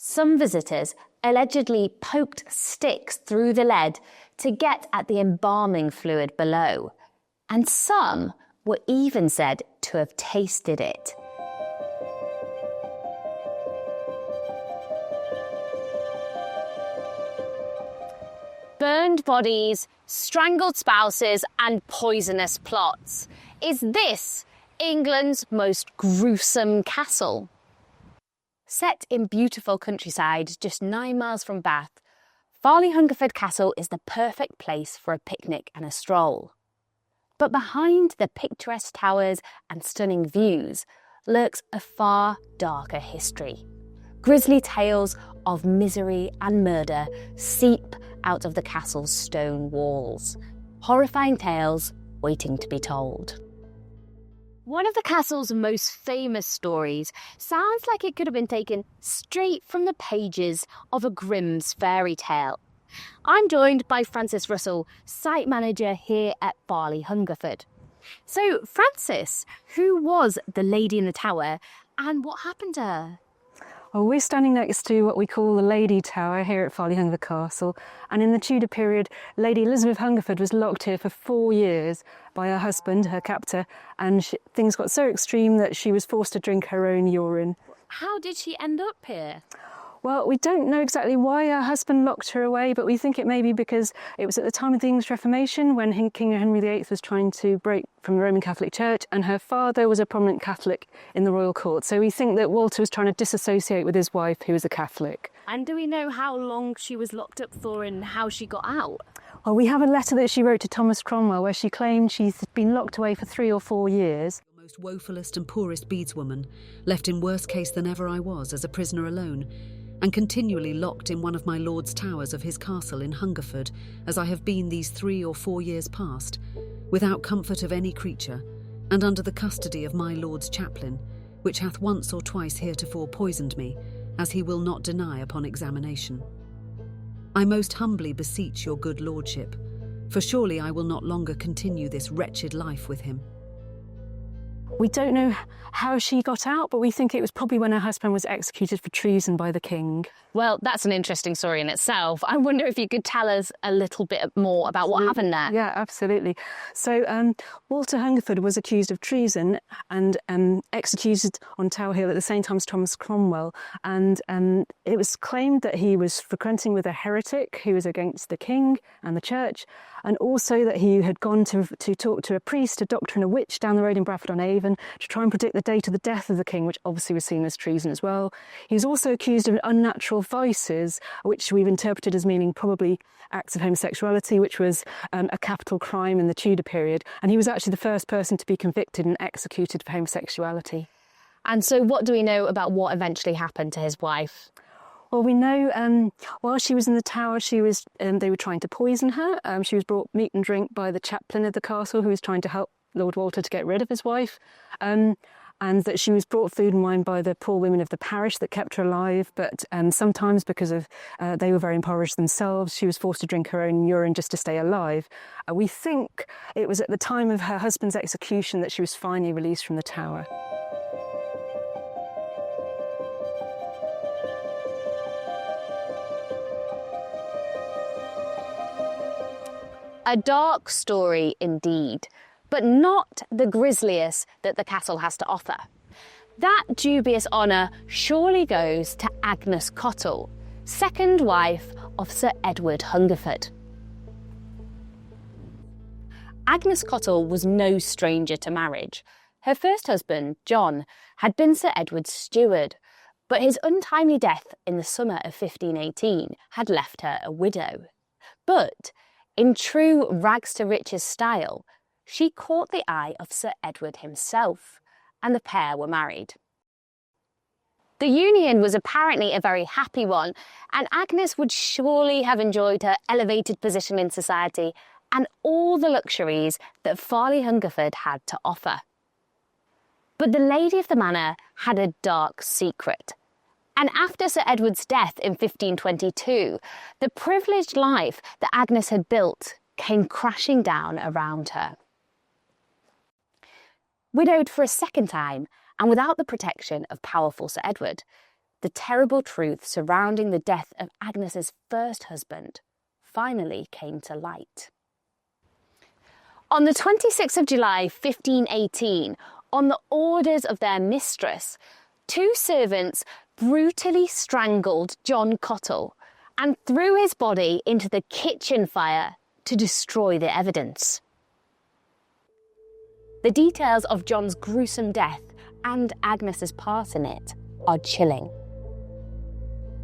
Some visitors allegedly poked sticks through the lead to get at the embalming fluid below, and some were even said to have tasted it. Burned bodies, strangled spouses, and poisonous plots. Is this England's most gruesome castle? Set in beautiful countryside just 9 miles from Bath, Farleigh Hungerford Castle is the perfect place for a picnic and a stroll. But behind the picturesque towers and stunning views lurks a far darker history. Grisly tales of misery and murder seep out of the castle's stone walls. Horrifying tales waiting to be told. One of the castle's most famous stories sounds like it could have been taken straight from the pages of a Grimm's fairy tale. I'm joined by Francis Russell, site manager here at Farleigh Hungerford. So, Francis, who was the lady in the tower and what happened to her? Well, we're standing next to what we call the Lady Tower here at Farleigh Hungerford Castle, and in the Tudor period, Lady Elizabeth Hungerford was locked here for 4 years by her husband, her captor, and things got so extreme that she was forced to drink her own urine. How did she end up here? Well, we don't know exactly why her husband locked her away, but we think it may be because it was at the time of the English Reformation when King Henry VIII was trying to break from the Roman Catholic Church, and her father was a prominent Catholic in the royal court. So we think that Walter was trying to disassociate with his wife, who was a Catholic. And do we know how long she was locked up for and how she got out? Well, we have a letter that she wrote to Thomas Cromwell where she claimed she's been locked away for 3 or 4 years. Most woefulest and poorest beadswoman, left in worse case than ever I was as a prisoner alone, and continually locked in one of my lord's towers of his castle in Hungerford, as I have been these 3 or 4 years past, without comfort of any creature, and under the custody of my lord's chaplain, which hath once or twice heretofore poisoned me, as he will not deny upon examination. I most humbly beseech your good lordship, for surely I will not longer continue this wretched life with him. We don't know how she got out, but we think it was probably when her husband was executed for treason by the king. Well, that's an interesting story in itself. I wonder if you could tell us a little bit more about what happened there. Yeah, absolutely. So Walter Hungerford was accused of treason and executed on Tower Hill at the same time as Thomas Cromwell. And it was claimed that he was frequenting with a heretic who was against the king and the church, and also that he had gone to talk to a priest, a doctor and a witch down the road in Bradford-on-Avon to try and predict the date of the death of the king, which obviously was seen as treason as well. He was also accused of unnatural vices, which we've interpreted as meaning probably acts of homosexuality, which was a capital crime in the Tudor period. And he was actually the first person to be convicted and executed for homosexuality. And so what do we know about what eventually happened to his wife? Well, we know while she was in the tower, they were trying to poison her. She was brought meat and drink by the chaplain of the castle, who was trying to help Lord Walter to get rid of his wife. And that she was brought food and wine by the poor women of the parish that kept her alive. But sometimes, because of they were very impoverished themselves, she was forced to drink her own urine just to stay alive. We think it was at the time of her husband's execution that she was finally released from the tower. A dark story indeed, but not the grisliest that the castle has to offer. That dubious honour surely goes to Agnes Cottle, second wife of Sir Edward Hungerford. Agnes Cottle was no stranger to marriage. Her first husband, John, had been Sir Edward's steward, but his untimely death in the summer of 1518 had left her a widow. But in true rags-to-riches style, she caught the eye of Sir Edward himself, and the pair were married. The union was apparently a very happy one, and Agnes would surely have enjoyed her elevated position in society and all the luxuries that Farleigh Hungerford had to offer. But the lady of the manor had a dark secret. And after Sir Edward's death in 1522, the privileged life that Agnes had built came crashing down around her. Widowed for a second time, and without the protection of powerful Sir Edward, the terrible truth surrounding the death of Agnes's first husband finally came to light. On the 26th of July 1518, on the orders of their mistress, 2 servants brutally strangled John Cottle and threw his body into the kitchen fire to destroy the evidence. The details of John's gruesome death and Agnes's part in it are chilling.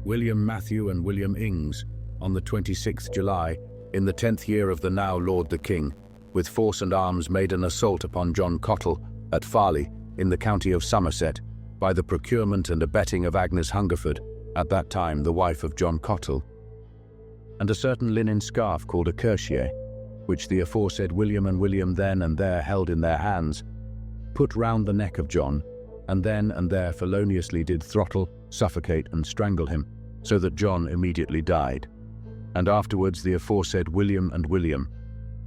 William Matthew and William Ings, on the 26th July, in the 10th year of the now Lord the King, with force and arms made an assault upon John Cottle at Farleigh, in the county of Somerset, by the procurement and abetting of Agnes Hungerford, at that time the wife of John Cottle, and a certain linen scarf called a kerchier, which the aforesaid William and William then and there held in their hands, put round the neck of John, and then and there feloniously did throttle, suffocate, and strangle him, so that John immediately died. And afterwards the aforesaid William and William,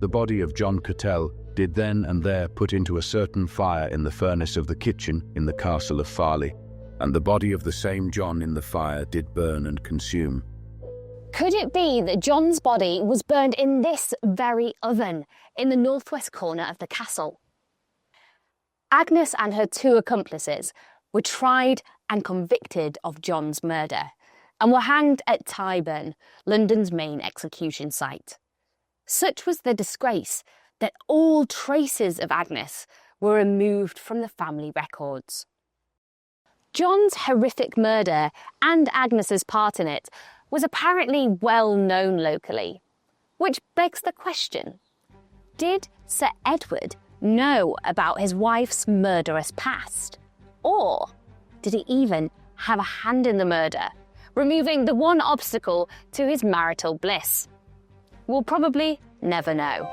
the body of John Cottle, did then and there put into a certain fire in the furnace of the kitchen in the castle of Farleigh, and the body of the same John in the fire did burn and consume. Could it be that John's body was burned in this very oven in the northwest corner of the castle? Agnes and her 2 accomplices were tried and convicted of John's murder and were hanged at Tyburn, London's main execution site. Such was the disgrace that all traces of Agnes were removed from the family records. John's horrific murder and Agnes's part in it was apparently well known locally, which begs the question, did Sir Edward know about his wife's murderous past? Or did he even have a hand in the murder, removing the one obstacle to his marital bliss? We'll probably never know.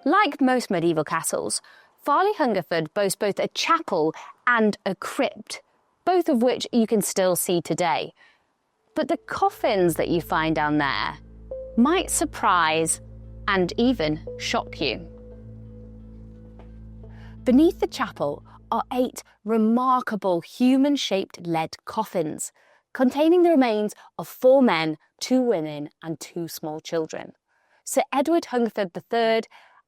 Like most medieval castles, Farleigh Hungerford boasts both a chapel and a crypt, both of which you can still see today. But the coffins that you find down there might surprise and even shock you. Beneath the chapel are 8 remarkable human-shaped lead coffins, containing the remains of 4 men, 2 women and 2 small children, Sir Edward Hungerford III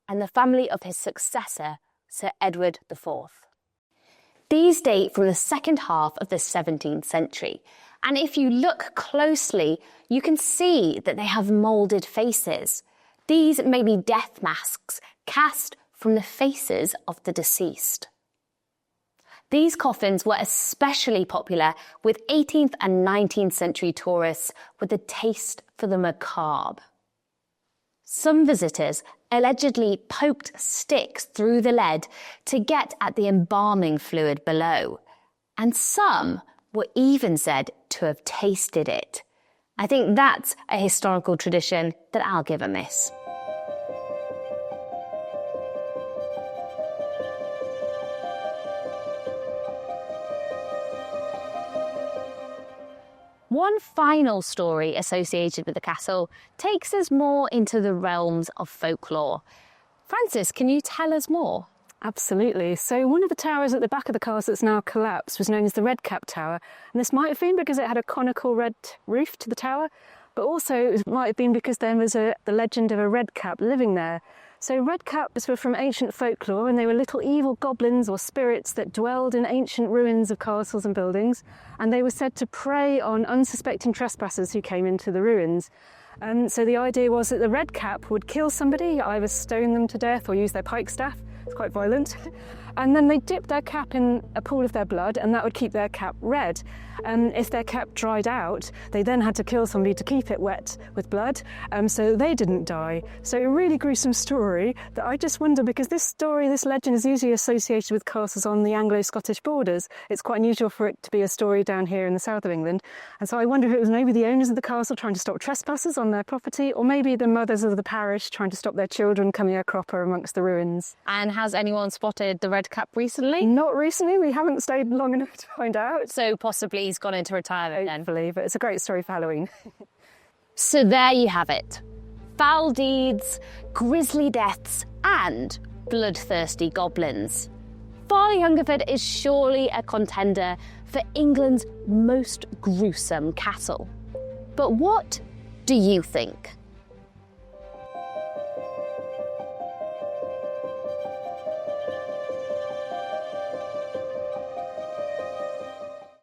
and the family of his successor, Sir Edward IV. These date from the second half of the 17th century, and if you look closely, you can see that they have moulded faces. These may be death masks cast from the faces of the deceased. These coffins were especially popular with 18th and 19th century tourists with a taste for the macabre. Some visitors allegedly poked sticks through the lead to get at the embalming fluid below, and some were even said to have tasted it. I think that's a historical tradition that I'll give a miss. One final story associated with the castle takes us more into the realms of folklore. Frances, can you tell us more? Absolutely. So one of the towers at the back of the castle that's now collapsed was known as the Red Cap Tower. And this might have been because it had a conical red roof to the tower, but also it might have been because there was the legend of a red cap living there. So red caps were from ancient folklore, and they were little evil goblins or spirits that dwelled in ancient ruins of castles and buildings, and they were said to prey on unsuspecting trespassers who came into the ruins. So the idea was that the red cap would kill somebody, either stone them to death or use their pike staff. It's quite violent. And then they dip their cap in a pool of their blood, and that would keep their cap red. If their cap dried out, they then had to kill somebody to keep it wet with blood, so they didn't die. So a really gruesome story that I just wonder, because this legend is usually associated with castles on the Anglo-Scottish borders. It's quite unusual for it to be a story down here in the south of England. And so I wonder if it was maybe the owners of the castle trying to stop trespassers on their property, or maybe the mothers of the parish trying to stop their children coming a cropper amongst the ruins. And has anyone spotted the red cap recently? Not recently. We haven't stayed long enough to find out. So possibly he's gone into retirement then. Hopefully, but it's a great story for Halloween. So there you have it. foul deeds, grisly deaths, and bloodthirsty goblins. Farleigh Hungerford is surely a contender for England's most gruesome castle. But what do you think?